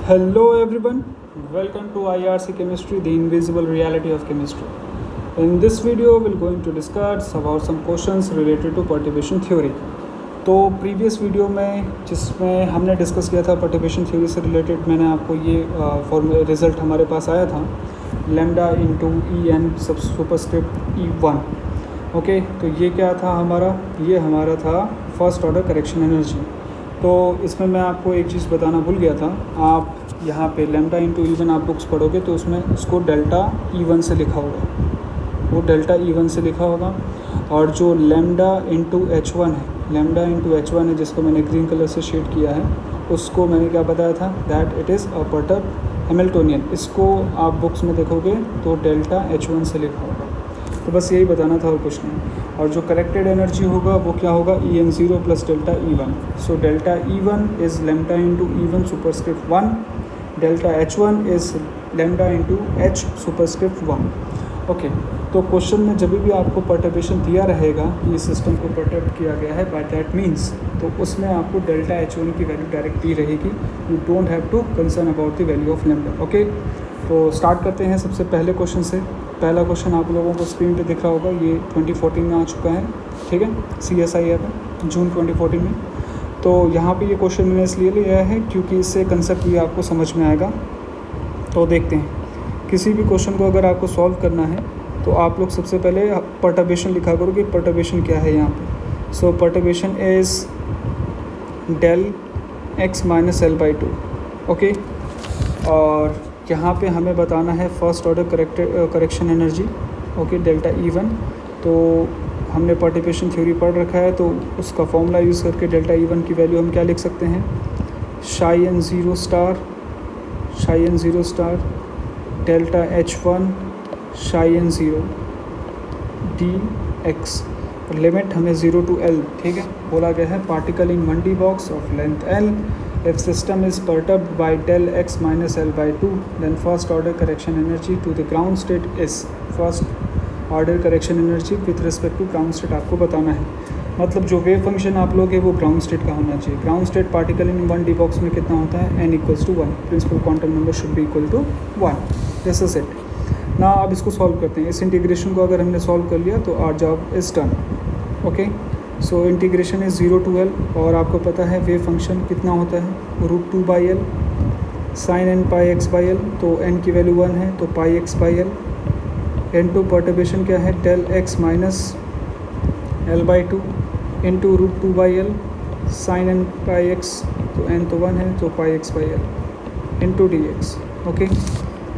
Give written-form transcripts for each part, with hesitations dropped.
Hello everyone, welcome to IRC Chemistry, the invisible reality of chemistry. In this video, we're going to discuss about some questions related to perturbation theory. तो previous video में जिसमें हमने discuss किया था perturbation theory से related, मैंने आपको ये रिज़ल्ट हमारे पास आया था लैम्डा इंटू ई एन सब सुपरस्क्रिप्ट E1. ओके, तो ये क्या था ये हमारा था फर्स्ट ऑर्डर करेक्शन एनर्जी. तो इसमें मैं आपको एक चीज़ बताना भूल गया था. आप यहाँ पे लैम्डा इंटू E1 आप बुक्स पढ़ोगे तो उसमें उसको डेल्टा E1 से लिखा होगा, वो डेल्टा E1 से लिखा होगा. और जो लैम्डा इंटू H1 है जिसको मैंने ग्रीन कलर से शेड किया है, उसको मैंने क्या बताया था that it is a perturb Hamiltonian. इसको आप बुक्स में देखोगे तो डेल्टा H1 से लिखा होगा. तो बस यही बताना था और कुछ नहीं. और जो करेक्टेड एनर्जी होगा वो क्या होगा En0 plus delta E1. So delta E1 is lambda into E1 superscript 1, delta H1 is lambda into H superscript 1. Okay, तो क्वेश्चन में जब भी आपको परटर्बेशन दिया रहेगा कि इस सिस्टम को परटर्ब किया गया है बाय दैट मीन्स, तो उसमें आपको डेल्टा H1 की वैल्यू डायरेक्ट दी रहेगी. You don't have to concern about the value of lambda. Okay, तो स्टार्ट करते हैं सबसे पहले क्वेश्चन से. पहला क्वेश्चन आप लोगों को स्क्रीन पे दिख रहा होगा, ये 2014 में आ चुका है. ठीक है, CSIR में जून 2014 में. तो यहाँ पे ये क्वेश्चन मैंने इसलिए लिया है क्योंकि इससे कंसेप्ट भी आपको समझ में आएगा. तो देखते हैं, किसी भी क्वेश्चन को अगर आपको सॉल्व करना है तो आप लोग सबसे पहले परटर्बेशन लिखा करो कि परटर्बेशन क्या है यहाँ पे. So perturbation is del x minus L by 2. Okay, और यहाँ पे हमें बताना है first order correction energy. Okay, delta E1. तो हमने परटर्बेशन थ्योरी पढ़ रखा है, तो उसका फॉर्मूला यूज़ करके डेल्टा E1 की वैल्यू हम क्या लिख सकते हैं, शाई n0 डेल्टा H1 शाई n0 dx. लिमिट हमें 0 to L, ठीक है, बोला गया है. Particle in Mandi box of length L. If system is perturbed by del x minus L by 2, then first order correction energy to the ground state is first order correction energy with respect to ground state आपको बताना है. मतलब जो wave function आप लोग है वो ground state का होना चाहिए. Ground state particle in 1D box में कितना होता है, n equals to 1. Principal quantum number should be equal to 1. This is it. ना अब इसको सॉल्व करते हैं. इस इंटीग्रेशन को अगर हमने सॉल्व कर लिया तो our job is done. Okay, so integration is 0 to L. और आपको पता है वेव फंक्शन कितना होता है, √2/L sin n pi x by L. तो n की वैल्यू 1 है तो pi x by L. n2 perturbation क्या है, del x minus L by 2 into √2/L sin n pi x. तो n तो 1 है तो pi x by L into dx. Okay,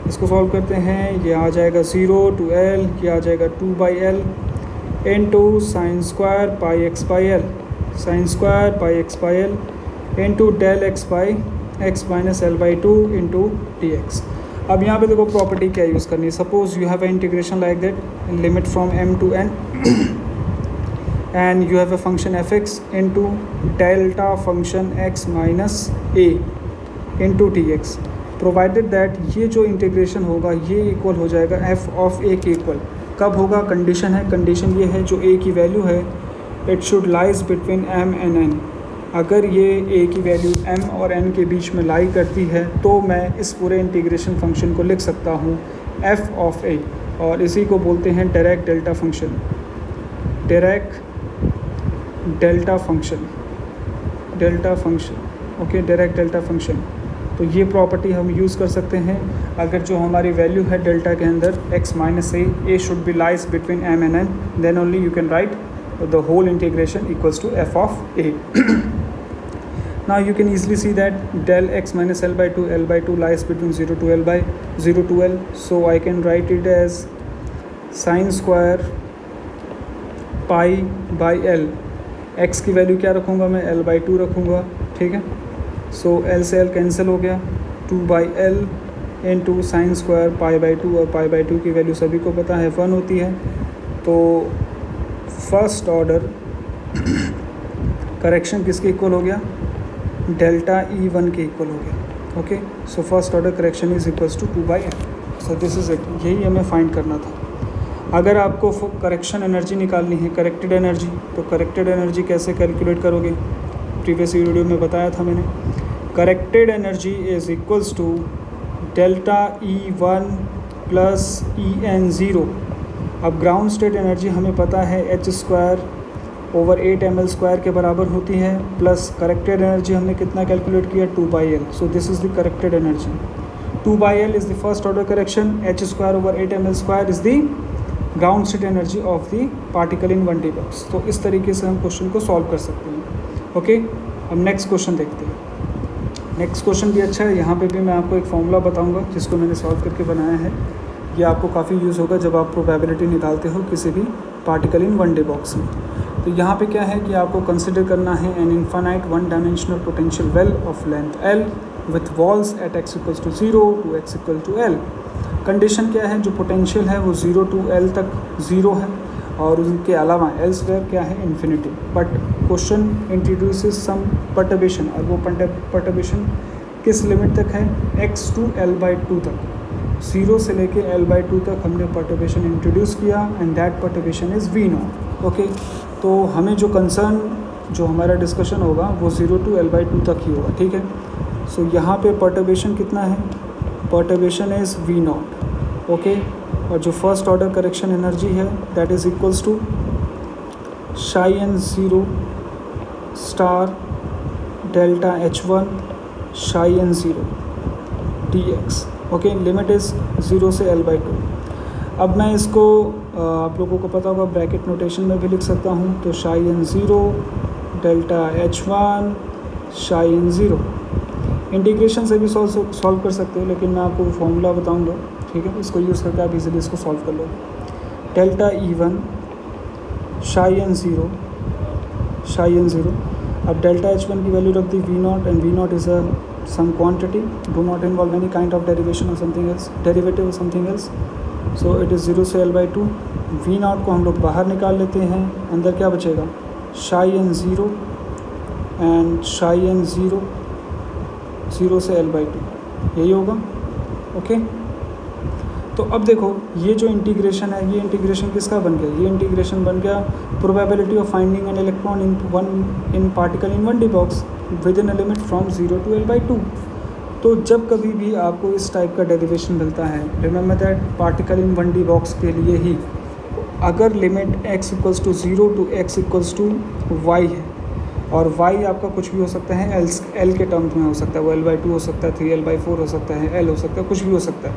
इसको सॉल्व करते हैं. ये आ जाएगा 0 to L, ये आ जाएगा 2/L into sine square pi x by L into del x minus L by 2 into dx. अब यहाँ पे देखो प्रॉपर्टी क्या यूज़ करनी है. Suppose you have a integration like that, limit from m to n and you have a function f(x) into delta function x minus a into dx. Provided that ये जो integration होगा ये equal हो जाएगा f of a के equal. कब होगा, condition है, कंडीशन ये है जो a की वैल्यू है it should lies between m and n. अगर ये a की वैल्यू m और n के बीच में लाई करती है तो मैं इस पूरे इंटीग्रेशन फंक्शन को लिख सकता हूँ f ऑफ a. और इसी को बोलते हैं direct delta function. Okay, direct delta function. तो ये प्रॉपर्टी हम यूज़ कर सकते हैं अगर जो हमारी वैल्यू है डेल्टा के अंदर x minus a should be lies between m and n, then only you can write the whole integration equals to f of a. Now you can easily see that del x minus L by 2 lies between 0 to L. So I can write it as sine square pi by L. x की value क्या रखूँगा मैं, L by 2 रखूँगा. ठीक है, so L से L cancel हो गया, 2/L into sine square pi by 2. और पाई बाई 2 की वैल्यू सभी को पता है 1 होती है. तो फर्स्ट ऑर्डर करेक्शन किसके इक्वल हो गया, डेल्टा E1 के इक्वल हो गया. Okay, so first order correction is equals to 2/L. So this is it. यही हमें फाइंड करना था. अगर आपको करेक्शन एनर्जी निकालनी है, करेक्टेड एनर्जी, तो करेक्टेड एनर्जी कैसे कैलकुलेट करोगे, प्रीवियस वीडियो में बताया था मैंने. Corrected energy is equals to delta E1 plus En0। अब ग्राउंड स्टेट एनर्जी हमें पता है h²/8ml² के बराबर होती है, प्लस करेक्टेड एनर्जी हमने कितना कैलकुलेट किया 2/L। So this is the corrected energy. 2/L is the first order correction, h²/8ml² is the ground state energy of the particle in 1D box. तो इस तरीके से हम क्वेश्चन को सॉल्व कर सकते हैं। ओके, अब नेक्स्ट क्वेश्चन देखते हैं। नेक्स्ट क्वेश्चन भी अच्छा है। यहाँ पे भी मैं आपको एक फॉर्मूला बताऊँगा जिसको मैंने सॉल्व करके बनाया है। ये आपको काफ़ी यूज़ होगा जब आप प्रोबेबिलिटी निकालते हो किसी भी पार्टिकल इन 1D बॉक्स में। तो यहाँ पे क्या है कि आपको कंसिडर करना है an infinite one dimensional potential well of length L with walls at x = 0 to x = L। Condition क्या है, जो पोटेंशियल है वो 0 to L तक 0 है और उसके अलावा एल्सवेयर क्या है infinity. But question introduces some perturbation, और वो परटर्बेशन किस लिमिट तक है, x to L/2 तक। 0 से लेके L/2 तक हमने परटर्बेशन इंट्रोड्यूस किया and that perturbation is V0। Okay, तो हमें जो कंसर्न जो हमारा डिस्कशन होगा वो 0 to L/2 तक ही होगा। ठीक है, सो यहाँ पे परटर्बेशन कितना है, परटर्बेशन इज़ V0। ओके, और जो फर्स्ट ऑर्डर करेक्शन एनर्जी है that is equals to ψn0 star delta H1 ψn0 dx। ओके, लिमिट इज़ 0 से L/2। अब मैं इसको आप लोगों को पता होगा ब्रैकेट नोटेशन में भी लिख सकता हूँ, तो ψn0 delta H1 ψn0। Integration से भी सॉल्व कर सकते हो, लेकिन मैं आपको फॉर्मूला बताऊँगा। ठीक है, इसको यूज़ करके आप इजीली इसको सॉल्व कर लो। Delta E1 ψn0। अब डेल्टा H1 की वैल्यू रख दी V0 and V0 is a some quantity, do not involve any kind of derivation or something else, derivative or something else, so it is 0 से L/2। V0 को हम लोग बाहर निकाल लेते हैं, अंदर क्या बचेगा ψn0 एंड ψn0 0 से L/2, यही होगा। ओके, तो अब देखो ये जो इंटीग्रेशन है, ये इंटीग्रेशन किसका बन गया, ये इंटीग्रेशन बन गया probability of finding an electron in particle in 1D box with in a limit from 0 to L/2। तो जब कभी भी आपको इस टाइप का डेरिवेशन मिलता है, remember that particle in 1D box के लिए ही अगर limit x = 0 to x = y है, और y आपका कुछ भी हो सकता है, L के टर्म्स में हो सकता है, वो L/2 हो सकता है, 3L/4 हो सकता है, L हो सकता है, कुछ भी हो सकता है।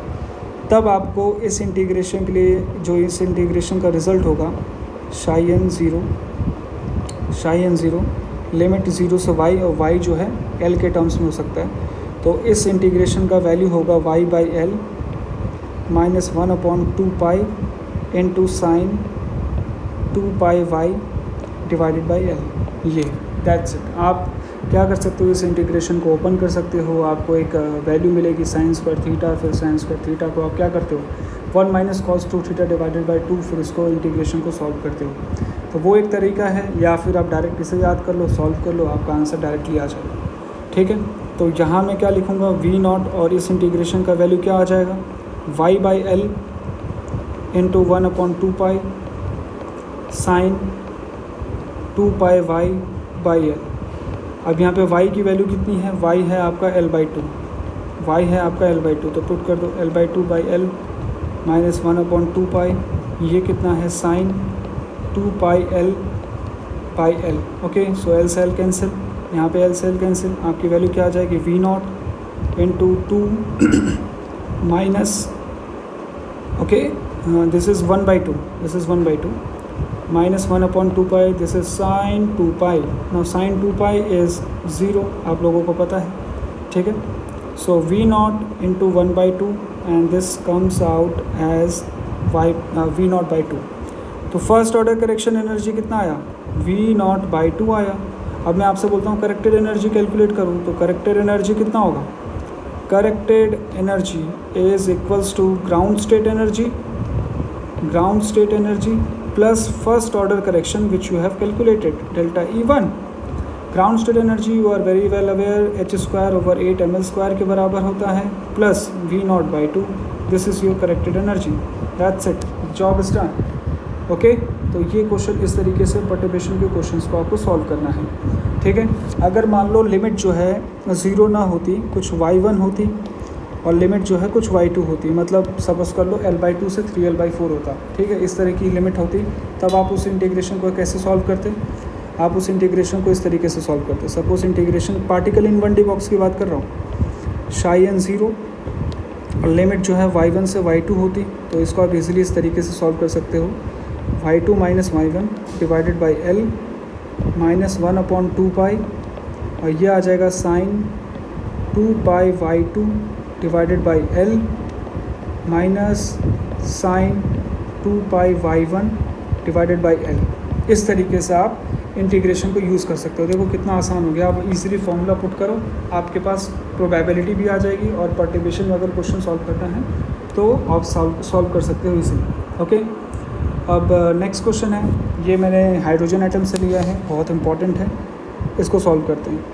तब आपको इस इंटीग्रेशन के लिए जो इस इंटीग्रेशन का रिज़ल्ट होगा ψn0 लिमिट 0 से y, और y जो है L के टर्म्स में हो सकता है। तो इस इंटीग्रेशन का वैल्यू होगा y/L -1/2π into sine 2πy divided by L। ये दैट्स इट। आप क्या कर सकते हो, इस इंटीग्रेशन को ओपन कर सकते हो, आपको एक वैल्यू मिलेगी sin² थीटा, फिर sin² थीटा को आप क्या करते हो 1 - cos 2 थीटा डिवाइडेड बाई 2, फिर इसको इंटीग्रेशन को सॉल्व करते हो। तो वो एक तरीका है, या फिर आप डायरेक्ट इसे याद कर लो, सॉल्व कर लो, आपका आंसर डायरेक्टली आ जाएगा। ठीक है, तो यहाँ मैं क्या लिखूँगा V0, और इस इंटीग्रेशन का वैल्यू क्या आ जाएगा y/L इंटू 1/2π साइन 2πy/L। अब यहाँ पे y की वैल्यू कितनी है, y है आपका L/2, y है आपका L/2, तो पुट कर दो L/2/L -1/2π, ये कितना है साइन 2πL/L। ओके, सो L से L कैंसिल, यहाँ पे L से L कैंसिल, आपकी वैल्यू क्या आ जाएगी V0 into 2 minus, okay this is 1/2, this is 1/2 -1/2π, this is sin 2π। Now sin 2π is 0, आप लोगों को पता है। ठीक है, so V0 into 1/2 and this comes out as V0/2। तो फर्स्ट ऑर्डर करेक्शन एनर्जी कितना आया, V0/2 आया। अब मैं आपसे बोलता हूँ करेक्टेड एनर्जी कैलकुलेट करूँ, तो करेक्टेड एनर्जी कितना होगा, corrected energy is equals to ground state energy plus first order correction which you have calculated delta E1। Ground state energy you are very well aware h²/8ml² के बराबर होता है, plus V0/2। This is your corrected energy, that's it, job is done. Okay, तो ये question इस तरीके से perturbation के क्वेश्चंस को आपको सॉल्व करना है। ठीक है। अगर मान लो लिमिट जो है 0 ना होती, कुछ y1 होती और लिमिट जो है कुछ y2 होती, मतलब सपोज कर लो l/2 से 3l/4 होता, ठीक है, इस तरह की लिमिट होती, तब आप उस इंटीग्रेशन को कैसे सॉल्व करते? आप उस इंटीग्रेशन को इस तरीके से सॉल्व करते। Suppose integration particle in 1D box की बात कर रहा हूँ, शाई n 0 और लिमिट जो है y1 से y2 होती, तो इसको आप इजीली इस तरीके से सॉल्व कर सकते हो, y2 minus y1 divided by l minus 1/2 और ये आ जाएगा sine 2π/y2 divided by l minus sine 2π/y1 divided by l। इस तरीके से आप इंटीग्रेशन को यूज़ कर सकते हो। देखो कितना आसान हो गया। आप इजीली फॉर्मूला पुट करो, आपके पास प्रोबेबिलिटी भी आ जाएगी और पर्टिबिशन में अगर क्वेश्चन सॉल्व करना है तो आप सॉल्व कर सकते हो इजीली। ओके, अब नेक्स्ट क्वेश्चन है, ये मैंने हाइड्रोजन एटम से लिया है, बहुत इंपॉर्टेंट है, इसको सॉल्व करते हैं।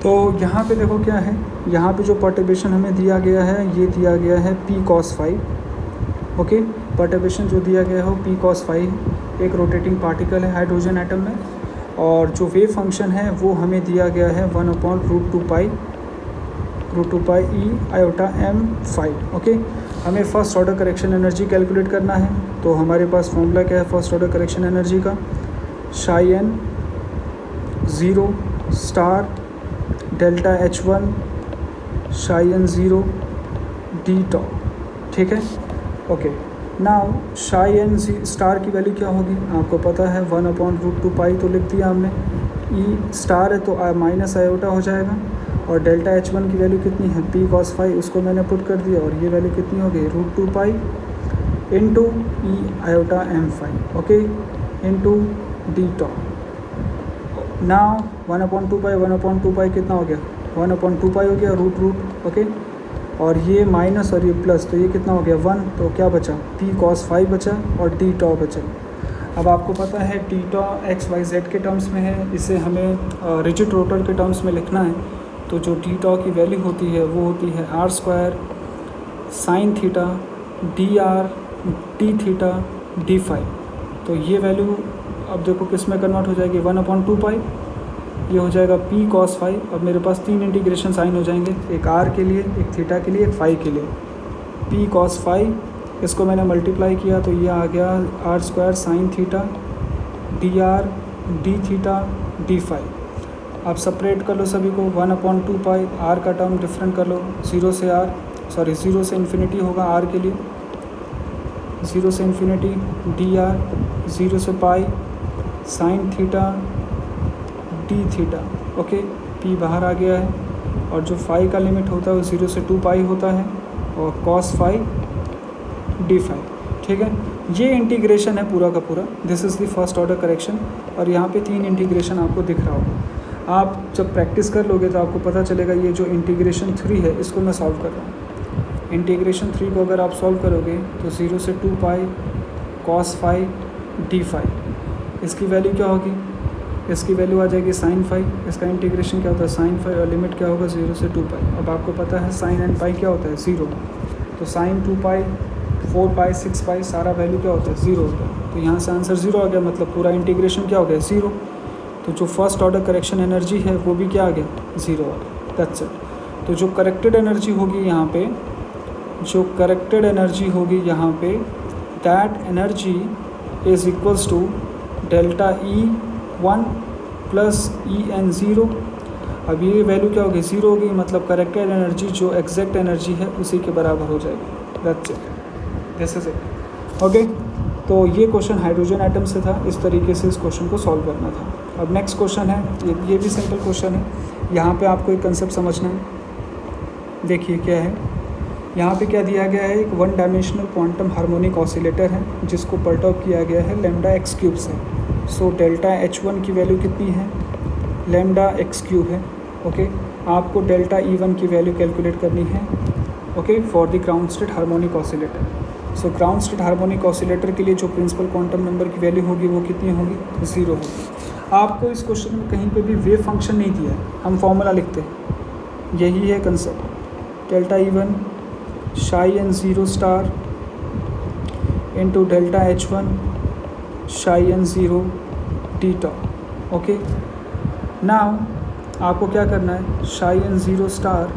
तो यहाँ पे देखो क्या है, यहाँ पे जो पर्टिबिशन हमें दिया गया है, ये दिया गया है p cos 5। ओके, पर्टिबिशन जो दिया गया है p cos 5, एक रोटेटिंग पार्टिकल है हाइड्रोजन एटम में, और जो वेव फंक्शन है वो हमें दिया गया है 1/√2π e iota m5। ओके, हमें first order correction energy calculate करना है, तो हमारे पास फॉर्मूला क्या है फर्स्ट ऑर्डर करेक्शन एनर्जी का, शाई n 0 स्टार डेल्टा H1 शाई n 0 d टॉ, ठीक है। ओके, नाउ शाई n स्टार की वैल्यू क्या होगी, आपको पता है 1/√2π तो लिख दिया हमने, e स्टार है तो माइनस आयोटा हो जाएगा, और डेल्टा H1 की वैल्यू कितनी है p cos 5, उसको मैंने पुट कर दिया, और ये वैल्यू कितनी हो गई √2π into e iota m5, okay, into d tau. Now 1/2π कितना हो गया, 1/2π हो गया रूट, ओके, और ये माइनस और ये प्लस, तो ये कितना हो गया 1, तो क्या बचा p cos 5 बचा और d टॉ बचा। अब आपको पता है d टॉ x/y/z के टर्म्स में है, इसे हमें रिजिड रोटर के टर्म्स में लिखना है, तो जो d टॉ की वैल्यू होती है वो होती है r² sine theta dr d theta d5। तो ये वैल्यू अब देखो किस में कन्वर्ट हो जाएगी 1/2π, ये हो जाएगा p cos 5। अब मेरे पास 3 इंटीग्रेशन साइन हो जाएंगे, एक r के लिए, एक थीटा के लिए, एक फाई के लिए। p cos 5 इसको मैंने मल्टीप्लाई किया तो ये आ गया r² sine theta dr d theta d5। अब सेपरेट कर लो सभी को, 1/2π, r का टर्म डिफरेंट कर लो, 0 से इन्फिनिटी होगा r के लिए, 0 से इन्फिनिटी dr, 0 से pi sine theta d theta, okay, p बाहर आ गया है, और जो फाई का लिमिट होता है वो 0 से 2π होता है, और cos 5 d5, ठीक है। ये इंटीग्रेशन है पूरा का पूरा, this is the first order correction, और यहाँ पे 3 इंटीग्रेशन आपको दिख रहा होगा। आप जब प्रैक्टिस कर लोगे तो आपको पता चलेगा ये जो इंटीग्रेशन 3 है इसको मैं सॉल्व कर रहा हूँ। इंटीग्रेशन 3 को अगर आप सॉल्व करोगे तो 0 से 2π cos 5 d5, इसकी वैल्यू क्या होगी, इसकी वैल्यू आ जाएगी साइन 5, इसका इंटीग्रेशन क्या होता है साइन 5, और लिमिट क्या होगा 0 से 2π। अब आपको पता है साइन एंड पाई क्या होता है 0, तो साइन 2π 4π 6π सारा वैल्यू क्या होता है 0 होता है, तो यहाँ से आंसर 0 आ गया, मतलब पूरा इंटीग्रेशन क्या हो गया 0। तो जो फर्स्ट ऑर्डर करेक्शन एनर्जी है वो भी क्या आ गया 0 आ गया, दैट्स इट। तो जो करेक्टेड एनर्जी होगी यहाँ पे, जो करेक्टेड एनर्जी होगी यहाँ पे, that energy is equals to delta E1 plus EN0। अब ये वैल्यू क्या होगी 0 होगी, मतलब करेक्टेड एनर्जी जो एग्जैक्ट एनर्जी है उसी के बराबर हो जाएगी, that's it, this is it. Okay, तो ये क्वेश्चन हाइड्रोजन एटम से था, इस तरीके से इस क्वेश्चन को सॉल्व करना था। अब नेक्स्ट क्वेश्चन है, ये भी सिंपल क्वेश्चन है, यहाँ पे आपको एक कंसेप्ट समझना है। देखिए क्या है, यहाँ पे क्या दिया गया है, एक 1 डायमेंशनल क्वांटम हार्मोनिक ऑसिलेटर है जिसको परटॉप किया गया है लैम्डा x³ से। सो डेल्टा H1 की वैल्यू कितनी है, लैम्डा x³ है, ओके। आपको डेल्टा E1 की वैल्यू कैलकुलेट करनी है, okay, for the ground state harmonic oscillator. So ground state harmonic oscillator के लिए जो प्रिंसिपल क्वांटम नंबर की वैल्यू होगी वो कितनी होगी 0 होगी। आपको इस क्वेश्चन में कहीं पे भी वेव फंक्शन नहीं दिया है, हम फॉर्मूला लिखते हैं, यही है कंसेप्ट, डेल्टा E1 शाई n 0 star into delta H1 शाई n 0 d टॉ, ओके। नाउ आपको क्या करना है, शाई एन ज़ीरो स्टार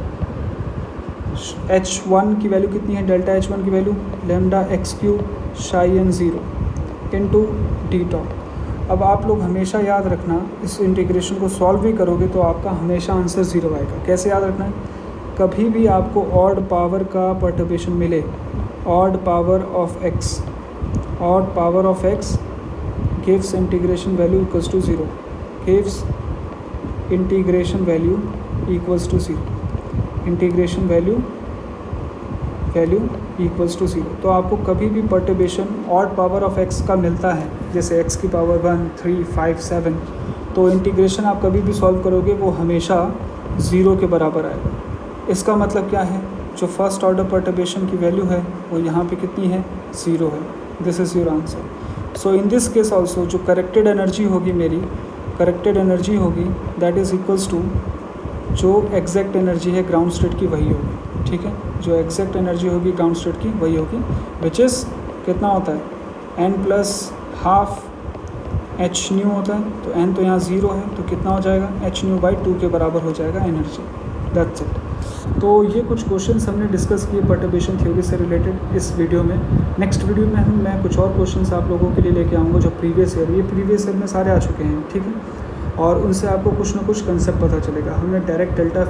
H1 की वैल्यू कितनी है, डेल्टा H1 की value lambda x cube psi n zero into d top. अब आप लोग हमेशा याद रखना, इस इंटीग्रेशन को सॉल्व भी करोगे तो आपका हमेशा आंसर ज़ीरो आएगा। कैसे याद रखना है, कभी भी आपको ऑड पावर का परटर्बेशन मिले, odd power of x, odd power of x gives integration value equals to zero, gives integration value equals to zero, integration value equals to zero. तो आपको कभी भी perturbation odd power of x का मिलता है, जैसे x की power 1, 3, 5, 7, तो इंटीग्रेशन आप कभी भी सॉल्व करोगे वो हमेशा ज़ीरो के बराबर आएगा। इसका मतलब क्या है, जो फर्स्ट ऑर्डर परटर्बेशन की वैल्यू है वो यहाँ पे कितनी है, ज़ीरो है। This is your answer. So in this case also जो करेक्टेड एनर्जी होगी मेरी, करेक्टेड एनर्जी होगी दैट इज़ इक्वल्स टू जो एग्जैक्ट एनर्जी है ग्राउंड स्टेट की वही होगी, ठीक है। जो एग्जैक्ट एनर्जी होगी ग्राउंड स्टेट की वही होगी, विच इज़ कितना होता है, n plus half H new होता है। तो n तो यहाँ ज़ीरो है तो कितना हो जाएगा, एच न्यू बाई 2 के बराबर हो जाएगा एनर्जी। That's it. तो ये कुछ क्वेश्चंस हमने डिस्कस किए परटर्बेशन थ्योरी से रिलेटेड इस वीडियो में। नेक्स्ट वीडियो में मैं कुछ और क्वेश्चंस आप लोगों के लिए लेके आऊँगा जो प्रीवियस ईयर में सारे आ चुके हैं, ठीक है। और उनसे आपको कुछ ना कुछ कंसेप्ट पता चलेगा। हमने डायरेक्ट डेल्टा